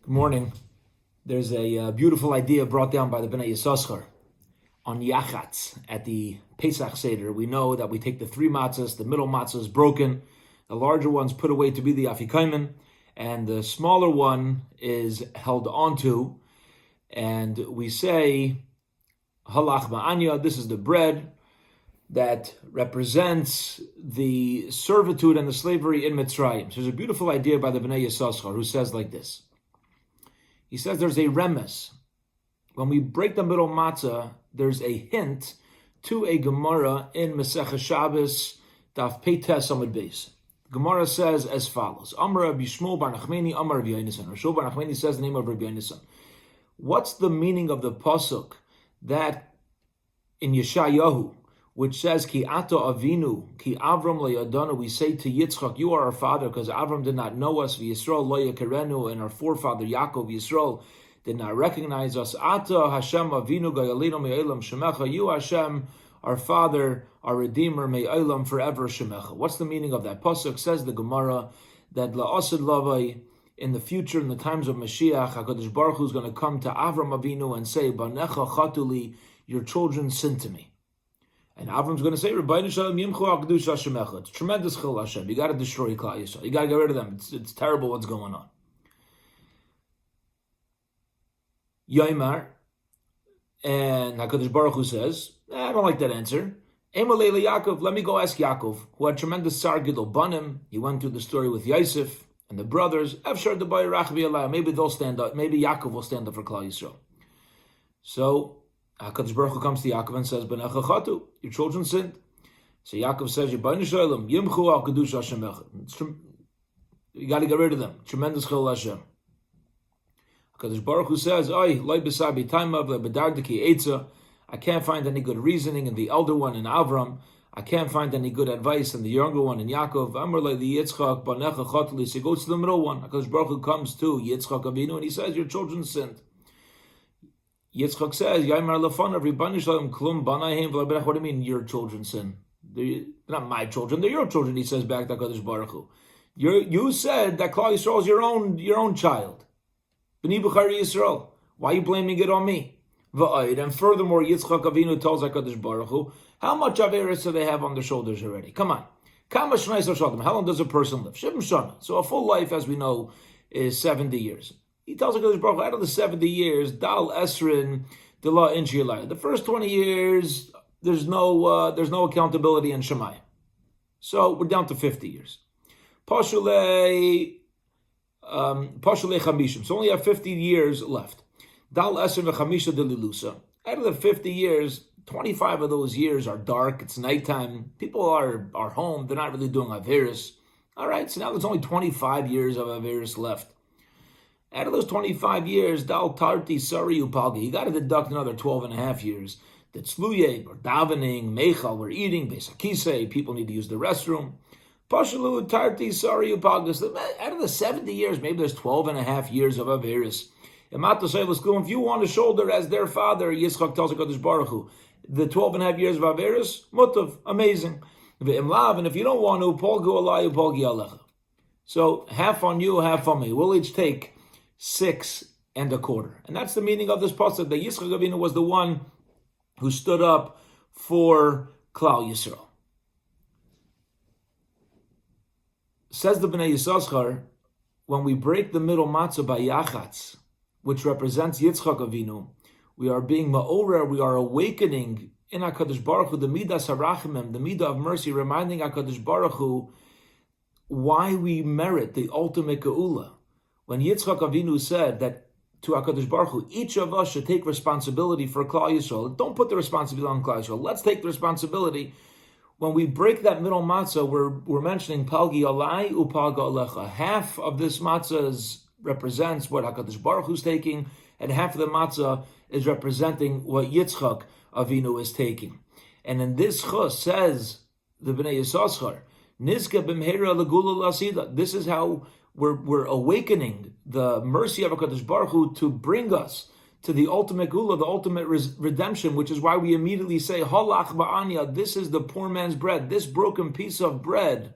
Good morning. There's a beautiful idea brought down by the Bnei Yissaschar on Yachatz at the Pesach Seder. We know that we take the three matzahs, the middle matzah is broken, the larger one's put away to be the Afikaimen, and the smaller one is held onto, and we say, Halach Ma'anya, this is the bread that represents the servitude and the slavery in Mitzrayim. So there's a beautiful idea by the Bnei Yissaschar who says like this. He says there's a remes. When we break the middle matzah, there's a hint to a Gemara in Masechah Shabbos, Daf Peites Amud Beis. Gemara says as follows: Amar Rabbi Shmuel bar Nachmani, Amar Rabbi Yonasan. Rabbi Shmuel bar Nachmani says the name of Rabbi Yonasan. What's the meaning of the pasuk that in Yeshayahu, which says Ki Ato Avinu, Ki Avram Le'Yadanu, we say to Yitzchok, you are our father, because Avram did not know us, Yisrael Lo Yakarenu, and our forefather Yaakov Yisrael did not recognize us. Ata Hashem Avinu Gayalinu Me'elam Shemecha, you Hashem, our father, our redeemer, Me'elam forever Shemecha. What's the meaning of that pasuk? Says the Gemara that La'asad Lavai, in the future, in the times of Mashiach, HaKadosh Baruch Hu is going to come to Avram Avinu and say, Banecha Chatuli, your children sin to me. And Avram's going to say, Rabbeinu Shalom Yimchu HaKadosh Hashemecha. It's tremendous chil Hashem. You got to destroy Klal Yisrael. You got to get rid of them. It's terrible what's going on. Yaimar, and HaKadosh Baruch Hu says, I don't like that answer. Emalele Yaakov, let me go ask Yaakov, who had tremendous Sar Gidol Banim. He went through the story with Yosef and the brothers. Efshar Debai Rachvi Allah. Maybe they'll stand up. Maybe Yaakov will stand up for Klal Yisrael. So HaKadosh Baruch Hu comes to Yaakov and says, B'necha chatu, your children sinned. So Yaakov says, Yibbaynu Shalom, Yimchu al Kedush Hashemecha. You got to get rid of them. Tremendous chil Hashem. HaKadosh Baruch Hu says, Oy, loy b'sabi taimav le'bedardiki etza. I can't find any good reasoning in the elder one in Avram. I can't find any good advice in the younger one in Yaakov. Amar le Yitzchok, B'necha chatu. So he goes to the middle one. HaKadosh Baruch Hu comes to Yitzchok Avinu and he says, your children sinned. Yitzchok says, Yaimar lefanav Ribbanu Shalom klum banayim v'leberach. What do you mean your children sin? They're not my children, they're your children, he says back to HaKadosh Baruch Hu. You said that Klal Yisrael is your own child. B'ni b'chari Yisrael. Why are you blaming it on me? And furthermore, Yitzchok Avinu tells HaKadosh Baruch Hu, how much Averis do they have on their shoulders already? Come on. How long does a person live? Shivim Shana. So a full life, as we know, is 70 years. He tells HaKadosh Baruch Hu, out of the 70 years, Dal Esrin, Dila Inchi. The first 20 years, there's no accountability in Shemayim. So we're down to 50 years. Pashulei Chamishim. So only have 50 years left. Dal Esrin v'Chamisha Delilusa. Out of the 50 years, 25 of those years are dark. It's nighttime. People are home. They're not really doing Averis. All right, so now there's only 25 years of Averis left. Out of those 25 years, Dal Tarti Sari Upalgi, you got to deduct another 12 and a half years. That Sluye, or davening, Mechal, we're eating, Besakise, people need to use the restroom. Pashalu Tarti Sari Upalgi, out of the 70 years, maybe there's 12 and a half years of Averis. If you want to shoulder as their father, Yitzchok tells HaKadosh Baruch Hu, the 12 and a half years of Averis, Mutav, amazing. And if you don't want to, Polgu Alai, Polgi Alecha. So half on you, half on me. We'll each take 6 1/4. And that's the meaning of this pasuk, that Yitzchok Avinu was the one who stood up for Klal Yisrael. Says the Bnei Yissaschar, when we break the middle matzah by Yachatz, which represents Yitzchok Avinu, we are being ma'orer, we are awakening in HaKadosh Baruch Hu, the midas harachimim, the midah of mercy, reminding HaKadosh Baruch Hu why we merit the ultimate geula. When Yitzchok Avinu said that to HaKadosh Baruch Hu, each of us should take responsibility for Klal Yisrael. Don't put the responsibility on Klal Yisrael. Let's take the responsibility. When we break that middle matzah, we're mentioning Palgi Alai Upalga Alecha. Half of this matzah represents what HaKadosh Baruch Hu is taking, and half of the matzah is representing what Yitzchok Avinu is taking. And in this chus says the Bnei Yissaschar, Nizka b'mheira legula lasida. This is how we're awakening the mercy of HaKadosh Baruch Hu to bring us to the ultimate gula, the ultimate redemption, which is why we immediately say, Halach ba'anya, this is the poor man's bread, this broken piece of bread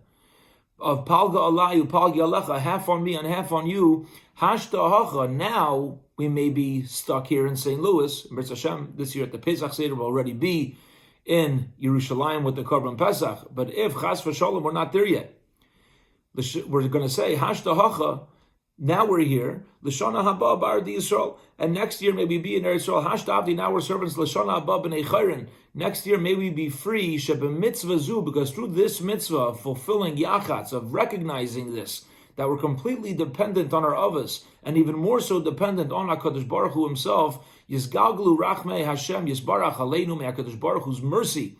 of palga alayu, palga alecha, half on me and half on you. Hashta hacha. Now we may be stuck here in St. Louis. Mirz Hashem, this year at the Pesach Seder will already be in Yerushalayim with the Korban Pesach. But if Chas v'Shalom we're not there yet, we're going to say Hashta hacha. Now we're here, L'shana haba bar di Yisrael, and next year may we be in Eretz Yisrael. Hashta avdi. Now we're servants L'shana haba b'nei chayrin. Next year may we be free shebe mitzvah zu, because through this mitzvah of fulfilling yachatz, of recognizing this, that we're completely dependent on our avos, and even more so dependent on HaKadosh Baruch Hu Himself. Yisgaglu rachmei Hashem yisbarach aleinu, may HaKadosh Baruch Hu's mercy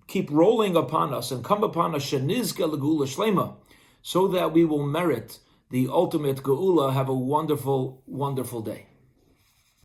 keep rolling upon us and come upon us, shenizke legula shlema, so that we will merit the ultimate geula. Have a wonderful, wonderful day.